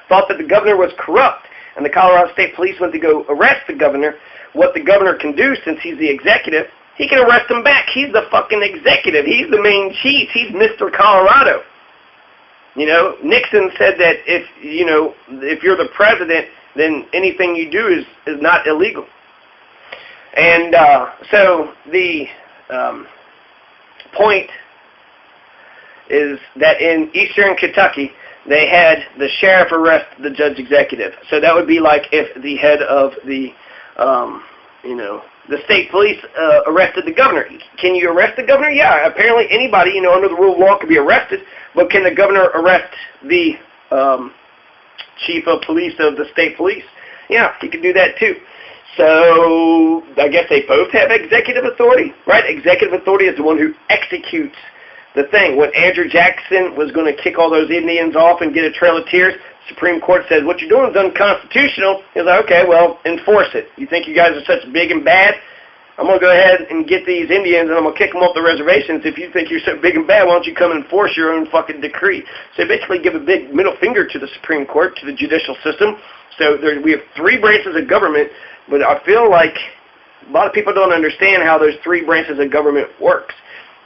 thought that the governor was corrupt, and the Colorado State Police went to go arrest the governor, what the governor can do, since he's the executive, he can arrest him back. He's the fucking executive. He's the main chief. He's Mr. Colorado. Nixon said that if you're the president, then anything you do is not illegal. And so the point is that in eastern Kentucky, they had the sheriff arrest the judge executive. So that would be like if the head of the, the state police arrested the governor. Can you arrest the governor? Yeah, apparently anybody, under the rule of law can be arrested. But can the governor arrest the chief of police of the state police? Yeah, he can do that too. So I guess they both have executive authority, right? Executive authority is the one who executes the thing. When Andrew Jackson was going to kick all those Indians off and get a trail of tears, Supreme Court says, what you're doing is unconstitutional. He's like, okay, well, enforce it. You think you guys are such big and bad? I'm going to go ahead and get these Indians and I'm going to kick them off the reservations. If you think you're so big and bad, why don't you come and enforce your own fucking decree? So basically give a big middle finger to the Supreme Court, to the judicial system. So we have 3 branches of government, but I feel like a lot of people don't understand how those 3 branches of government works.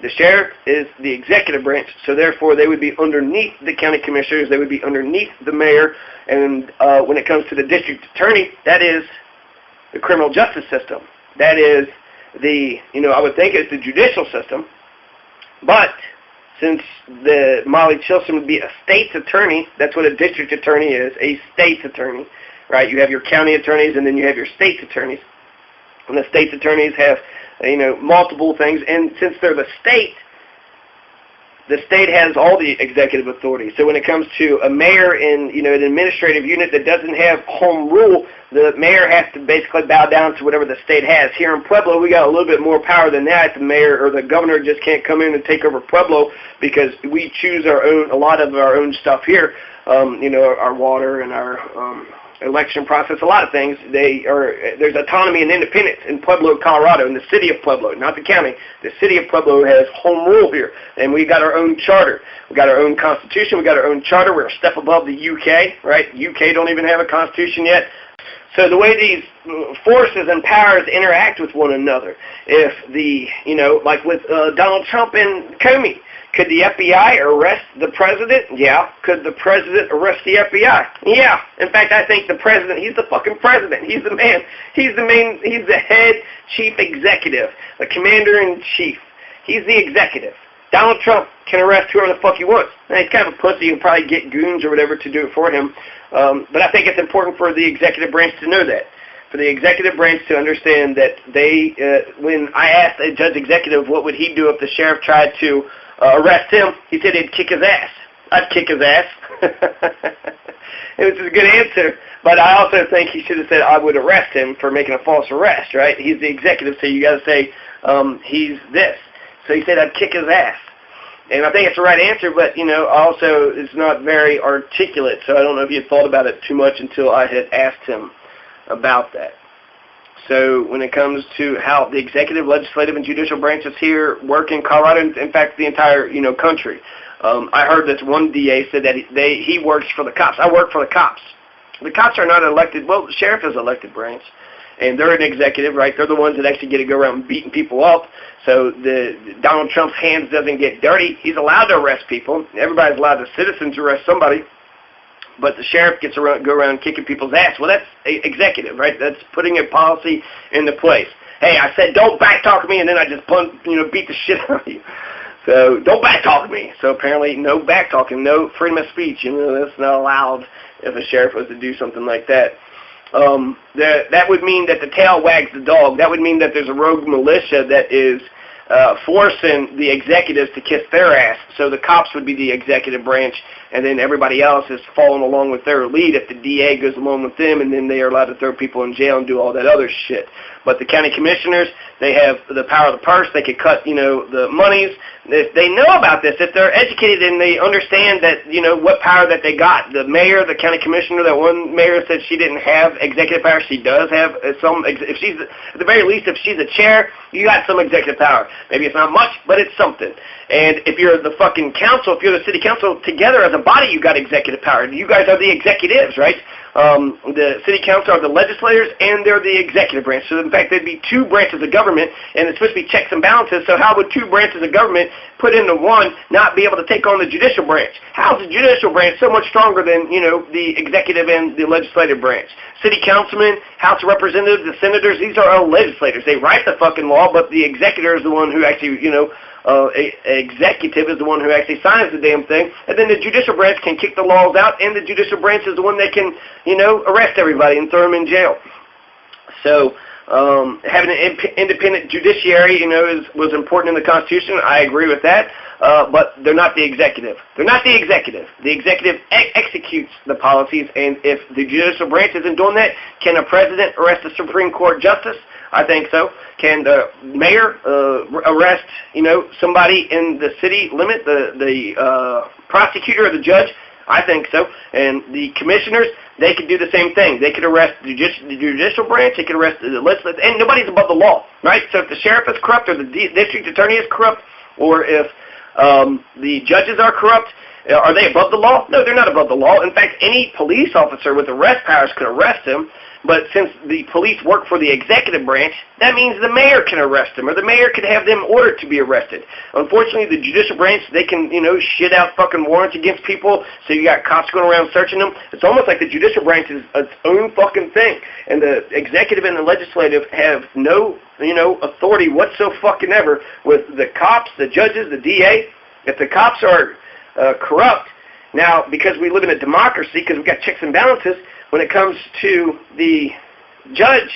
The sheriff is the executive branch, so therefore they would be underneath the county commissioners, they would be underneath the mayor, and when it comes to the district attorney, that is the criminal justice system. That is the, I would think it's the judicial system, but since the Molly Chilson would be a state's attorney, that's what a district attorney is, a state's attorney, right? You have your county attorneys and then you have your state's attorneys, and the state's attorneys have multiple things, and since they're the state has all the executive authority. So when it comes to a mayor in, an administrative unit that doesn't have home rule, the mayor has to basically bow down to whatever the state has. Here in Pueblo, we got a little bit more power than that. The mayor or the governor just can't come in and take over Pueblo because we choose a lot of our own stuff here, our water and our election process, a lot of things. There's autonomy and independence in Pueblo, Colorado, in the city of Pueblo, not the county. The city of Pueblo has home rule here, and we got our own charter. We got our own constitution. We got our own charter. We're a step above the UK, right? UK don't even have a constitution yet. So the way these forces and powers interact with one another, if like with Donald Trump and Comey, could the FBI arrest the president? Yeah. Could the president arrest the FBI? Yeah. In fact, I think the president, he's the fucking president. He's the man. He's the head chief executive, the commander-in-chief. He's the executive. Donald Trump can arrest whoever the fuck he wants. Now, he's kind of a pussy. He can probably get goons or whatever to do it for him. But I think it's important for the executive branch to know that. For the executive branch to understand that when I asked a judge executive what would he do if the sheriff tried to arrest him, he said he'd kick his ass. I'd kick his ass. It was a good answer, but I also think he should have said I would arrest him for making a false arrest, right? He's the executive, so you got to say he's this. So he said I'd kick his ass. And I think it's the right answer, but, also it's not very articulate, so I don't know if he had thought about it too much until I had asked him about that. So when it comes to how the executive, legislative, and judicial branches here work in Colorado, in fact, the entire, country, I heard that one DA said that he works for the cops. I work for the cops. The cops are not elected. Well, the sheriff is elected branch, and they're an executive, right? They're the ones that actually get to go around beating people up. So Donald Trump's hands doesn't get dirty. He's allowed to arrest people. Everybody's allowed, the citizens to arrest somebody. But the sheriff gets to go around kicking people's ass. Well, that's executive, right? That's putting a policy into place. Hey, I said don't backtalk me, and then I just beat the shit out of you. So don't backtalk me. So apparently no backtalking, no freedom of speech. That's not allowed if a sheriff was to do something like that. That would mean that the tail wags the dog. That would mean that there's a rogue militia that is forcing the executives to kiss their ass. So the cops would be the executive branch, and then everybody else is following along with their lead if the DA goes along with them, and then they are allowed to throw people in jail and do all that other shit. But the county commissioners, they have the power of the purse. They could cut, the monies. If they know about this, if they're educated and they understand that, what power that they got. The mayor, the county commissioner, that one mayor said she didn't have executive power. She does have some, if she's, at the very least, if she's a chair, you got some executive power. Maybe it's not much, but it's something. And if you're the fucking council, if you're the city council, together as a body, you got executive power. You guys are the executives, right? The city council are the legislators, and they're the executive branch. So, in fact, there'd be two branches of government, and it's supposed to be checks and balances. So how would two branches of government put into one not be able to take on the judicial branch? How is the judicial branch so much stronger than, the executive and the legislative branch? City councilmen, House of Representatives, the senators, these are all legislators. They write the fucking law, but the executor is the one who actually, executive is the one who actually signs the damn thing, and then the judicial branch can kick the laws out, and the judicial branch is the one that can, arrest everybody and throw them in jail. So having an independent judiciary, was important in the Constitution. I agree with that, but they're not the executive. They're not the executive. The executive executes the policies, and if the judicial branch isn't doing that, can a president arrest a Supreme Court justice? I think so. Can the mayor arrest, somebody in the city limit, the prosecutor or the judge? I think so. And the commissioners, they could do the same thing. They could arrest the judicial branch. They could arrest the legislature. And nobody's above the law, right? So if the sheriff is corrupt or the district attorney is corrupt, or if the judges are corrupt, are they above the law? No, they're not above the law. In fact, any police officer with arrest powers could arrest him. But since the police work for the executive branch, that means the mayor can arrest them, or the mayor could have them ordered to be arrested. Unfortunately, the judicial branch, they can, shit out fucking warrants against people, so you got cops going around searching them. It's almost like the judicial branch is its own fucking thing, and the executive and the legislative have no, authority whatsoever with the cops, the judges, the DA. If the cops are corrupt, now, because we live in a democracy, because we've got checks and balances, when it comes to the judge,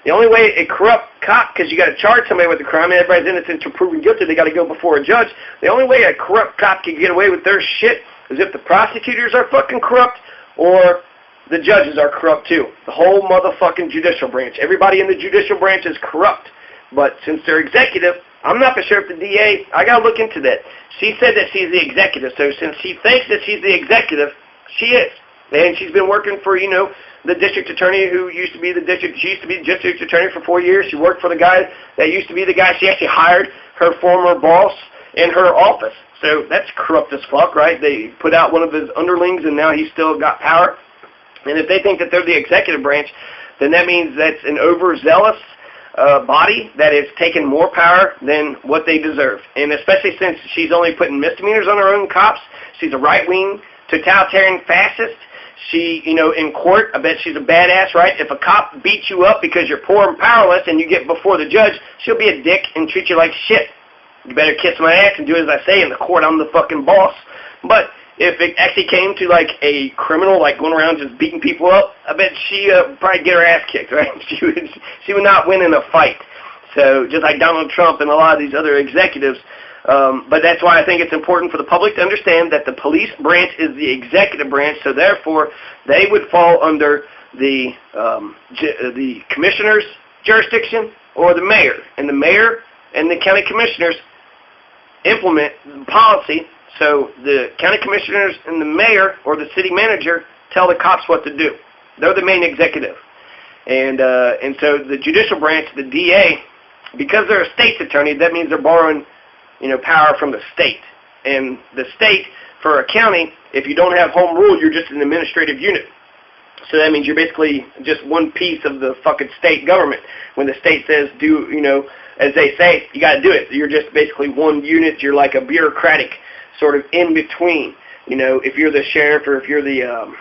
the only way a corrupt cop, because you got to charge somebody with a crime, and everybody's innocent until proven guilty, they got to go before a judge. The only way a corrupt cop can get away with their shit is if the prosecutors are fucking corrupt or the judges are corrupt too. The whole motherfucking judicial branch. Everybody in the judicial branch is corrupt. But since they're executive, I'm not for sure if the DA, I got to look into that. She said that she's the executive, so since she thinks that she's the executive, she is. And she's been working for, the district attorney who used to be she used to be the district attorney for 4 years. She worked for the guy that used to be the guy. She actually hired her former boss in her office. So that's corrupt as fuck, right? They put out one of his underlings, and now he's still got power. And if they think that they're the executive branch, then that means that's an overzealous body that is taking more power than what they deserve. And especially since she's only putting misdemeanors on her own cops, she's a right-wing totalitarian fascist. She, in court, I bet she's a badass, right? If a cop beats you up because you're poor and powerless and you get before the judge, she'll be a dick and treat you like shit. You better kiss my ass and do as I say in the court. I'm the fucking boss. But if it actually came to, like, a criminal, like, going around just beating people up, I bet she probably get her ass kicked, right? She would not win in a fight. So just like Donald Trump and a lot of these other executives. But that's why I think it's important for the public to understand that the police branch is the executive branch, so therefore they would fall under the commissioner's jurisdiction or the mayor. And the mayor and the county commissioners implement policy, so the county commissioners and the mayor or the city manager tell the cops what to do. They're the main executive. And so the judicial branch, the DA, because they're a state's attorney, that means they're borrowing power from the state. And the state, for a county, if you don't have home rule, you're just an administrative unit. So that means you're basically just one piece of the fucking state government. When the state says do, as they say, you got to do it. You're just basically one unit. You're like a bureaucratic sort of in between. If you're the sheriff or if you're the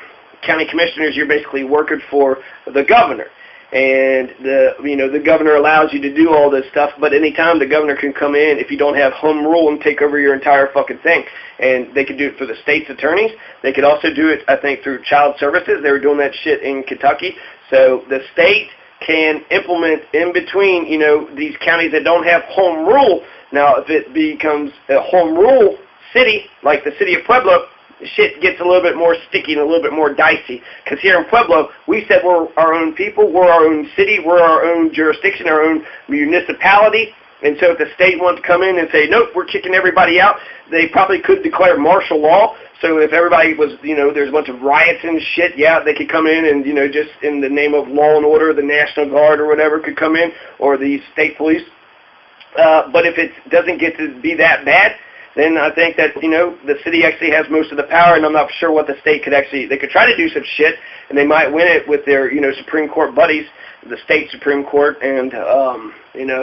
county commissioners, you're basically working for the governor. And the governor allows you to do all this stuff, but anytime the governor can come in if you don't have home rule and take over your entire fucking thing. And they could do it for the state's attorneys. They could also do it, I think, through child services. They were doing that shit in Kentucky. So the state can implement in between, these counties that don't have home rule. Now, if it becomes a home rule city, like the city of Pueblo, shit gets a little bit more sticky and a little bit more dicey. Because here in Pueblo, we said we're our own people, we're our own city, we're our own jurisdiction, our own municipality. And so if the state wants to come in and say, nope, we're kicking everybody out, they probably could declare martial law. So if everybody was, there's a bunch of riots and shit, yeah, they could come in and, just in the name of law and order, the National Guard or whatever could come in, or the state police. But if it doesn't get to be that bad, then I think that, the city actually has most of the power, and I'm not sure what the state could actually, they could try to do some shit, and they might win it with their, Supreme Court buddies, the state Supreme Court, and,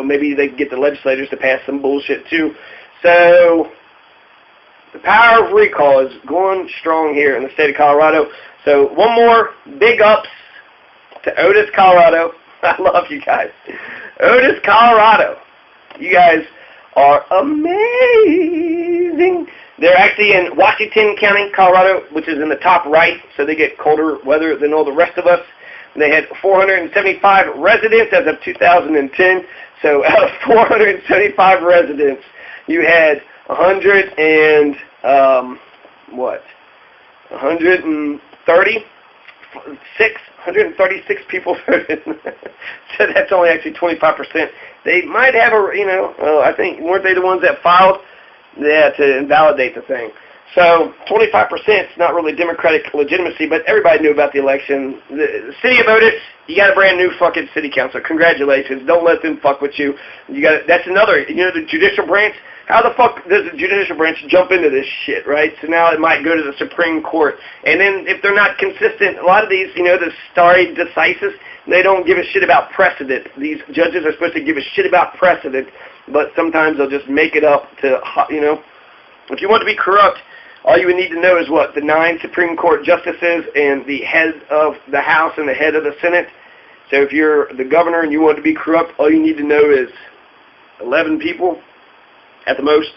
maybe they could get the legislators to pass some bullshit too. So the power of recall is going strong here in the state of Colorado. So one more big ups to Otis, Colorado. I love you guys. Otis, Colorado. You guys are amazing. They're actually in Washington County, Colorado, which is in the top right, so they get colder weather than all the rest of us. And they had 475 residents as of 2010. So out of 475 residents, you had 136 people voted. So that's only actually 25%. They might have I think, weren't they the ones that filed? Yeah, to invalidate the thing. So 25% is not really democratic legitimacy, but everybody knew about the election. The city of Otis, you got a brand new fucking city council. Congratulations. Don't let them fuck with you. That's another, the judicial branch. How the fuck does the judicial branch jump into this shit, right? So now it might go to the Supreme Court. And then if they're not consistent, a lot of these, the stare decisis, they don't give a shit about precedent. These judges are supposed to give a shit about precedent, but sometimes they'll just make it up to, If you want to be corrupt, all you would need to know is what? The 9 Supreme Court justices and the head of the House and the head of the Senate. So if you're the governor and you want to be corrupt, all you need to know is 11 people at the most.